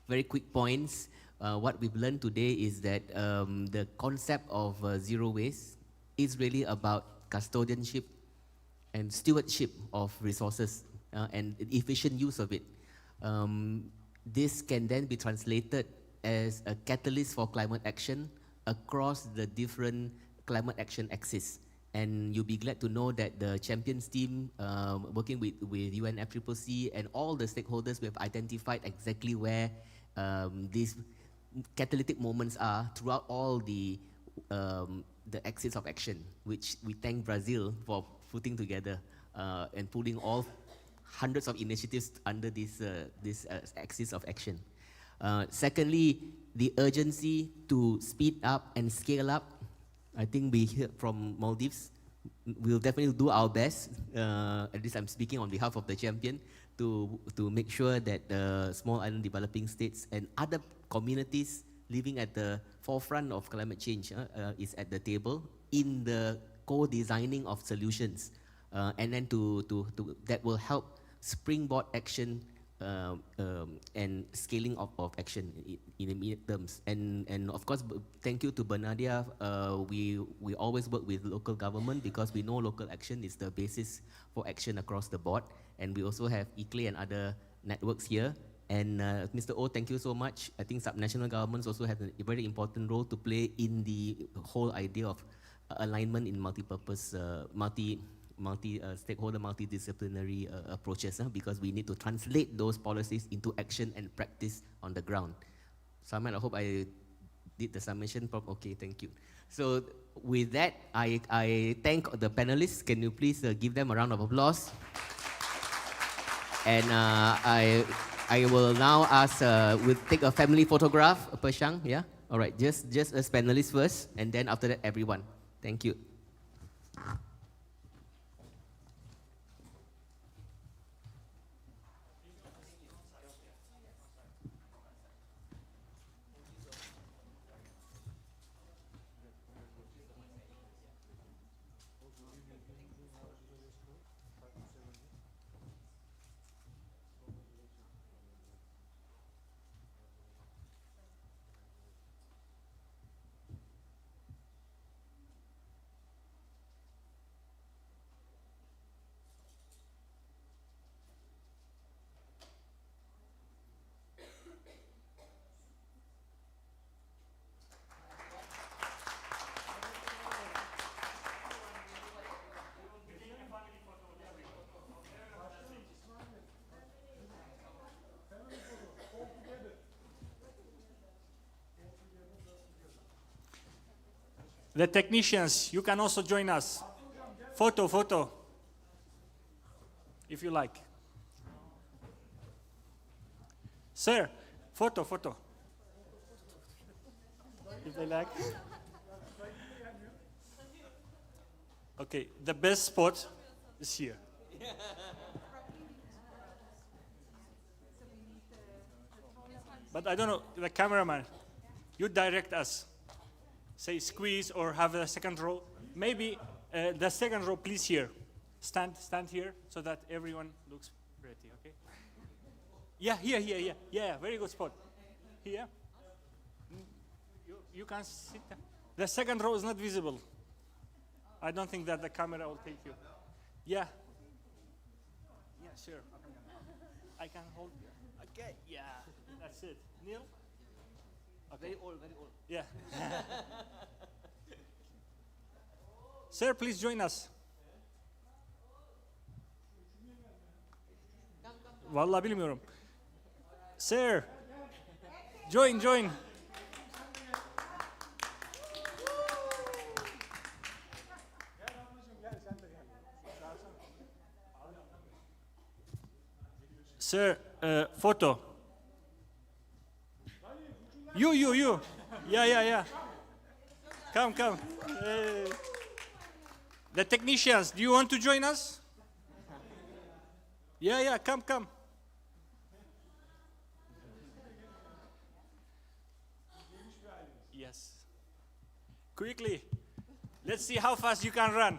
very quick points, what we've learned today is that the concept of zero waste is really about custodianship and stewardship of resources and efficient use of it. This can then be translated as a catalyst for climate action across the different climate action axes. And you'll be glad to know that the Champions team, working with UNFCCC and all the stakeholders, we have identified exactly where these catalytic moments are throughout all the axes of action, which we thank Brazil for putting together and putting all hundreds of initiatives under this axis of action. Secondly, the urgency to speed up and scale up. I think we hear from Maldives. We'll definitely do our best, at least I'm speaking on behalf of the champion, to make sure that the small island developing states and other communities living at the forefront of climate change is at the table in the co-designing of solutions. And then that will help springboard action and scaling of action in immediate terms. And of course, thank you to Bernadia. We always work with local government because we know local action is the basis for action across the board. And we also have ICLEI and other networks here. And Mr. O, thank you so much. I think subnational governments also have a very important role to play in the whole idea of alignment in multi-purpose, multi-stakeholder, multidisciplinary approaches, because we need to translate those policies into action and practice on the ground. Simon, I hope I did the summation. Okay, thank you. So with that, I thank the panelists. Can you please give them a round of applause? And I will now ask, we'll take a family photograph, Pershang, yeah? All right, just as panelists first, and then after that, everyone. Thank you. The technicians, you can also join us. Photo, if you like. Sir, photo. If they like. Okay, the best spot is here. But I don't know, the cameraman, you direct us. Say squeeze or have a second row. Maybe the second row, please here. Stand here so that everyone looks pretty, okay? Yeah, here. Yeah, very good spot. Here. You can sit there. The second row is not visible. I don't think that the camera will take you. Yeah. Yeah, sure. I can hold you. Okay, yeah. That's it. Neil? Okay. Very old. Yeah. Sir, please join us. Vallahi bilmiyorum. Sir, join. Sir, photo. You. Yeah. Come. Hey. The technicians, do you want to join us? Yeah, come. Yes. Quickly. Let's see how fast you can run.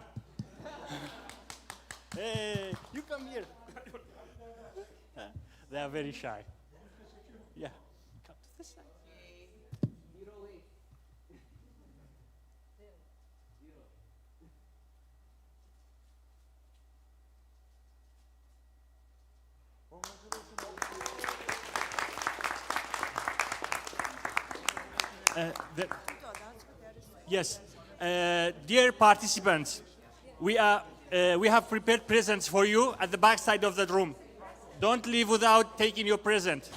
Hey, you come here. They are very shy. Yeah. Come to this side. Yes, dear participants, we have prepared presents for you at the back side of the room. Don't leave without taking your present.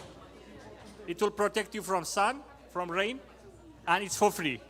It will protect you from sun, from rain, and it's for free.